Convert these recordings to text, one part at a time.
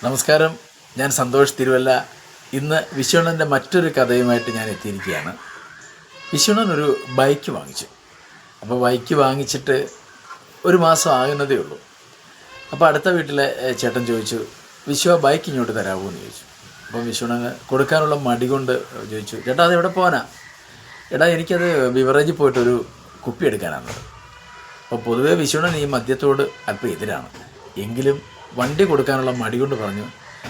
നമസ്കാരം, ഞാൻ സന്തോഷ് തിരുവല്ല. ഇന്ന് വിശ്വണ്ണൻ്റെ മറ്റൊരു കഥയുമായിട്ട് ഞാൻ എത്തിയിരിക്കുകയാണ്. വിശ്വണ്ണൻ ഒരു ബൈക്ക് വാങ്ങിച്ചു. അപ്പോൾ ബൈക്ക് വാങ്ങിച്ചിട്ട് ഒരു മാസം ആകുന്നതേ ഉള്ളൂ. അപ്പോൾ അടുത്ത വീട്ടിലെ ചേട്ടൻ ചോദിച്ചു, വിശ്വ ബൈക്ക് ഇങ്ങോട്ട് തരാമോ എന്ന് ചോദിച്ചു. അപ്പം വിശ്വണ്ണന് കൊടുക്കാനുള്ള മടി കൊണ്ട് ചോദിച്ചു, ചേട്ടാ അത് എവിടെ പോകാനാ? എടാ എനിക്കത് ബിവറേജിൽ പോയിട്ടൊരു കുപ്പി എടുക്കാനാണ്. അപ്പോൾ പൊതുവേ വിശ്വണ്ണൻ ഈ മദ്യത്തോട് അല്പം എതിരാണ്. എങ്കിലും വണ്ടി കൊടുക്കാനുള്ള മടി കൊണ്ട് പറഞ്ഞു,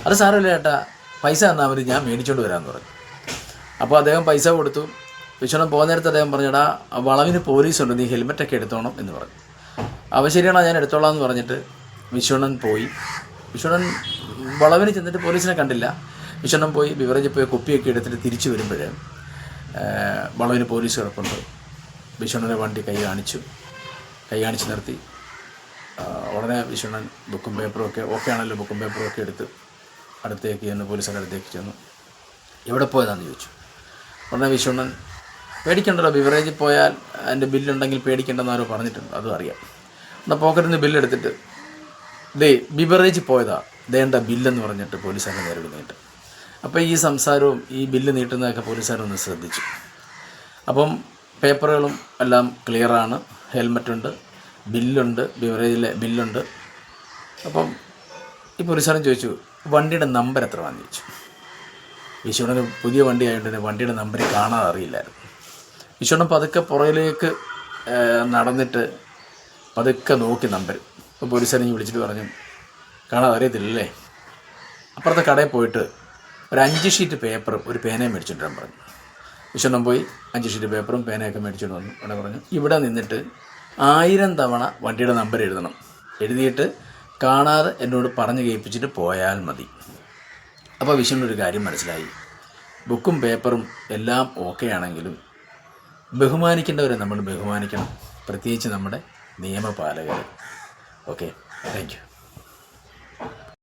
അത് സാരമില്ല ചേട്ടാ, പൈസ തന്നാൽ മതി, ഞാൻ മേടിച്ചുകൊണ്ട് വരാമെന്ന് പറഞ്ഞു. അപ്പോൾ അദ്ദേഹം പൈസ കൊടുത്തു. വിശ്വണ്ണൻ പോകുന്ന നേരത്ത് അദ്ദേഹം പറഞ്ഞടാ, വളവിന് പോലീസുണ്ട്, നീ ഹെൽമെറ്റൊക്കെ എടുത്തോണം എന്ന് പറഞ്ഞു. അപ്പോൾ ശരിയാണോ, ഞാൻ എടുത്തോളാം എന്ന് പറഞ്ഞിട്ട് വിശ്വണ്ണൻ പോയി. വിശ്വണ്ണൻ വളവിന് ചെന്നിട്ട് പോലീസിനെ കണ്ടില്ല. വിശ്വണ്ണൻ പോയി ബിവറേജിൽ പോയി കുപ്പിയൊക്കെ എടുത്തിട്ട് തിരിച്ചു വരുമ്പോൾ വളവിന് പോലീസ് കിടപ്പുണ്ട്. വിശ്വണ്ണനെ വണ്ടി കൈ കാണിച്ച് നിർത്തി. ഉടനെ വിശ്വണ്ണൻ ബുക്കും പേപ്പറും ഒക്കെ ആണല്ലോ, ബുക്കും പേപ്പറും ഒക്കെ എടുത്ത് അടുത്തേക്ക് ചെന്ന് പോലീസിൻ്റെ അടുത്തേക്ക് ചെന്നു. എവിടെ പോയതാണെന്ന് ചോദിച്ചു. ഉടനെ വിശ്വണ്ണൻ, പേടിക്കണ്ടല്ലോ, ബിവറേജിൽ പോയാൽ അതിൻ്റെ ബില്ലുണ്ടെങ്കിൽ പേടിക്കേണ്ടെന്ന് ആരോ പറഞ്ഞിട്ടുണ്ട്, അതും അറിയാം. എന്നാൽ പോക്കറ്റിൽ നിന്ന് ബില്ലെടുത്തിട്ട് ബിവറേജിൽ പോയതാ, ദേണ്ട ബില്ലെന്ന് പറഞ്ഞിട്ട് പോലീസുകാരെ നേരിടും നീട്ട്. അപ്പോൾ ഈ സംസാരവും ഈ ബില്ല് നീട്ടുന്നതൊക്കെ പോലീസുകാരൊന്ന് ശ്രദ്ധിച്ചു. അപ്പം പേപ്പറുകളും എല്ലാം ക്ലിയറാണ്, ഹെൽമറ്റുണ്ട്, ബില്ലുണ്ട്, ബിവറേജിലെ ബില്ലുണ്ട്. അപ്പം ഈ പോലീസുകാരൻ ചോദിച്ചു, വണ്ടിയുടെ നമ്പർ എത്രയാണെന്ന് ചോദിച്ചു. വിശ്വണ്ണന് പുതിയ വണ്ടി ആയതുകൊണ്ട് തന്നെ വണ്ടിയുടെ നമ്പർ കാണാതെ അറിയില്ലായിരുന്നു. വിശ്വണ്ണൻ പതുക്കെ പുറകിലേക്ക് നടന്നിട്ട് പതുക്കെ നോക്കി നമ്പർ. അപ്പോൾ പോലീസുകാരൻ വിളിച്ചിട്ട് പറഞ്ഞു, കാണാതെ അറിയത്തില്ലല്ലേ? അപ്പുറത്തെ കടയിൽ പോയിട്ട് ഒരു 5 ഷീറ്റ് പേപ്പറും ഒരു പേനയും മേടിച്ചിട്ട് വരാൻ പറഞ്ഞു. വിശ്വണ്ണൻ പോയി 5 ഷീറ്റ് പേപ്പറും പേനയൊക്കെ മേടിച്ചിട്ട് വന്നു. അവിടെ പറഞ്ഞു, ഇവിടെ നിന്നിട്ട് 1000 തവണ വണ്ടിയുടെ നമ്പർ എഴുതണം, എഴുതിയിട്ട് കാണാതെ എന്നോട് പറഞ്ഞ് കേൾപ്പിച്ചിട്ട് പോയാൽ മതി. അപ്പോൾ വിശ്വണ്ണൊരു കാര്യം മനസ്സിലായി, ബുക്കും പേപ്പറും എല്ലാം ഓക്കെ ആണെങ്കിലും ബഹുമാനിക്കേണ്ടവരെ നമ്മൾ ബഹുമാനിക്കണം, പ്രത്യേകിച്ച് നമ്മുടെ നിയമപാലകർ. Okay, thank you.